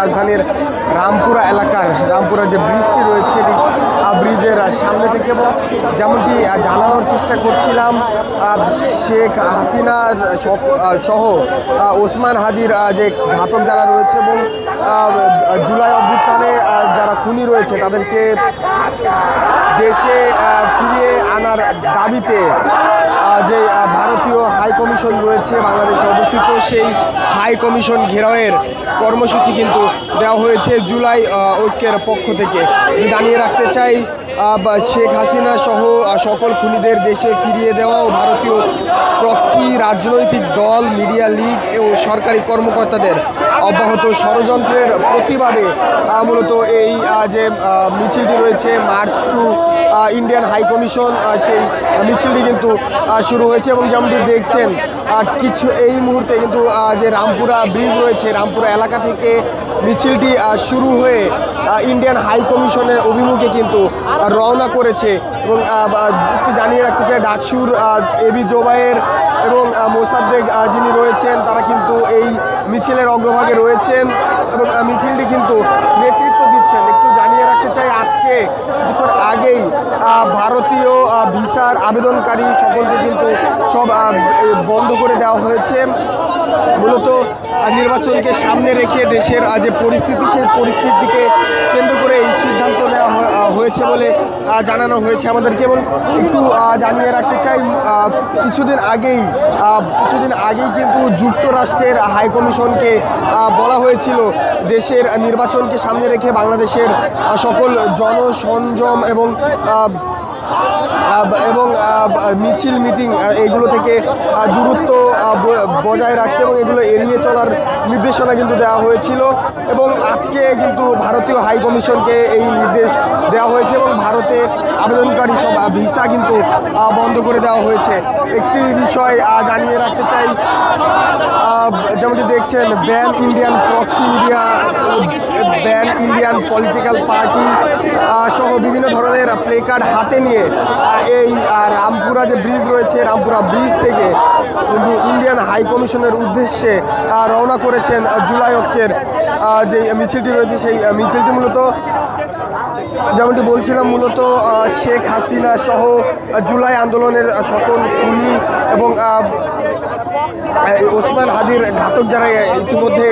রাজধানীর রামপুরা এলাকার রামপুরা যে ব্রিজটি রয়েছে ব্রিজের সামনে থেকে, এবং যেমনটি জানানোর চেষ্টা করছিলাম শেখ হাসিনার সহ ওসমান হাদির যে ঘাতক যারা রয়েছে এবং জুলাই অভ্যুত্থানে যারা খুনি রয়েছে তাদেরকে দেশে ফিরিয়ে আনার দাবিতে যে ভারতীয় হাই কমিশন রয়েছে বাংলাদেশে অবস্থিত, সেই হাই কমিশন ঘেরাওয়ের কর্মসূচি কিন্তু দেওয়া হয়েছে জুলাই ঐক্যের পক্ষ থেকে। জানিয়ে রাখতে চাই শেখ হাসিনা সহ সকল খুনিদের দেশে ফিরিয়ে দেওয়া ও ভারতীয় প্রক্সি রাজনৈতিক দল, মিডিয়া লীগ ও সরকারি কর্মকর্তাদের অব্যাহত ষড়যন্ত্রের প্রতিবাদে মূলত এই যে মিছিলটি রয়েছে march to Indian high commission, সেই মিছিলটি কিন্তু শুরু হয়েছে। এবং যেমনটি দেখছেন কিছু এই মুহূর্তে কিন্তু যে রামপুরা ব্রিজ রয়েছে রামপুরা এলাকা থেকে মিছিলটি শুরু হয়ে ইন্ডিয়ান হাই কমিশনের অভিমুখে কিন্তু রওনা করেছে। এবং একটু জানিয়ে রাখতে চাই ডাকসুর এবি জোবায়ের এবং মোসাদ্দেক যিনি রয়েছেন তারা কিন্তু এই মিছিলের অগ্রভাগে রয়েছেন এবং মিছিলটি কিন্তু নেতৃত্ব দিচ্ছেন। একটু জানিয়ে রাখতে চাই আজকে কিছুক্ষণ আগেই ভারতীয় ভিসার আবেদনকারী সকলকে কিন্তু সব বন্ধ করে দেওয়া হয়েছে। মূলত নির্বাচনকে সামনে রেখে দেশের যে পরিস্থিতি সেই পরিস্থিতিকে কেন্দ্র করে এই সিদ্ধান্ত নেওয়া হয়েছে বলে জানানো হয়েছে আমাদেরকে। এবং একটু জানিয়ে রাখতে চাই কিছুদিন আগেই কিন্তু যুক্তরাষ্ট্রের হাই কমিশনকে বলা হয়েছিল দেশের নির্বাচনকে সামনে রেখে বাংলাদেশের সকল জনসংযম এবং মিছিল মিটিং এইগুলো থেকে দূরত্ব বজায় রাখতে এবং এগুলো এড়িয়ে চলার নির্দেশনা কিন্তু দেওয়া হয়েছিল। এবং আজকে কিন্তু ভারতীয় হাই কমিশনকে এই নির্দেশ দেওয়া হয়েছে এবং ভারতে আবেদনকারী সব ভিসা কিন্তু বন্ধ করে দেওয়া হয়েছে। একটি বিষয় জানিয়ে রাখতে চাই, যেমনটি দেখছেন ban Indian proxy media, ban Indian political party সহ বিভিন্ন ধরনের প্লে কার্ড হাতে নিয়ে এই রামপুরা যে ব্রিজ রয়েছে রামপুরা ব্রিজ থেকে কিন্তু ইন্ডিয়ান হাই কমিশনের উদ্দেশ্যে রওনা করেছেন জুলাই ঐক্যের যে মিছিলটি রয়েছে। সেই মিছিলটি মূলত যেমনটি বলছিলাম মূলত শেখ হাসিনা সহ জুলাই আন্দোলনের সকল খুনি এবং ওসমান হাদির ঘাতক যারা ইতিমধ্যে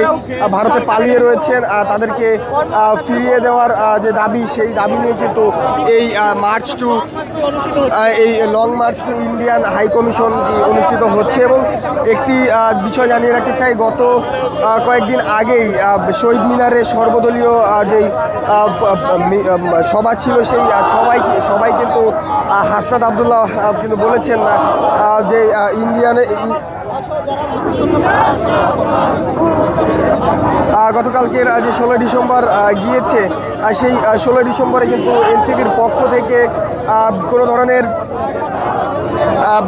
ভারতে পালিয়ে রয়েছেন তাদেরকে ফিরিয়ে দেওয়ার যে দাবি সেই দাবি নিয়ে কিন্তু এই long march to Indian high কমিশনটি অনুষ্ঠিত হচ্ছে। এবং একটি বিষয় জানিয়ে রাখতে চাই, গত কয়েকদিন আগেই শহীদ মিনারে সর্বদলীয় যেই সভা ছিল সেই সবাই কিন্তু হাসনাত আবদুল্লাহ কিন্তু বলেছেন যে গতকালকের যে 16 ডিসেম্বর গিয়েছে সেই 16 ডিসেম্বরে কিন্তু এনসিপির পক্ষ থেকে কোনো ধরনের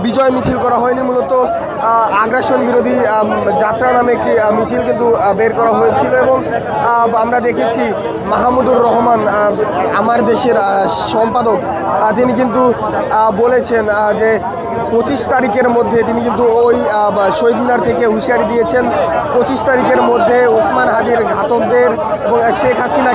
বিজয় মিছিল করা হয়নি। মূলত আগ্রাসন বিরোধী যাত্রা নামে একটি মিছিল কিন্তু বের করা হয়েছিল। এবং আমরা দেখেছি মাহমুদুর রহমান আমার দেশের সম্পাদক তিনি কিন্তু বলেছেন যে 25 তারিখের মধ্যে তিনি কিন্তু ওই শহীদ মিনার থেকে হুঁশিয়ারি দিয়েছেন 25 তারিখের মধ্যে ওসমান হাদির ঘাতকদের এবং শেখ হাসিনা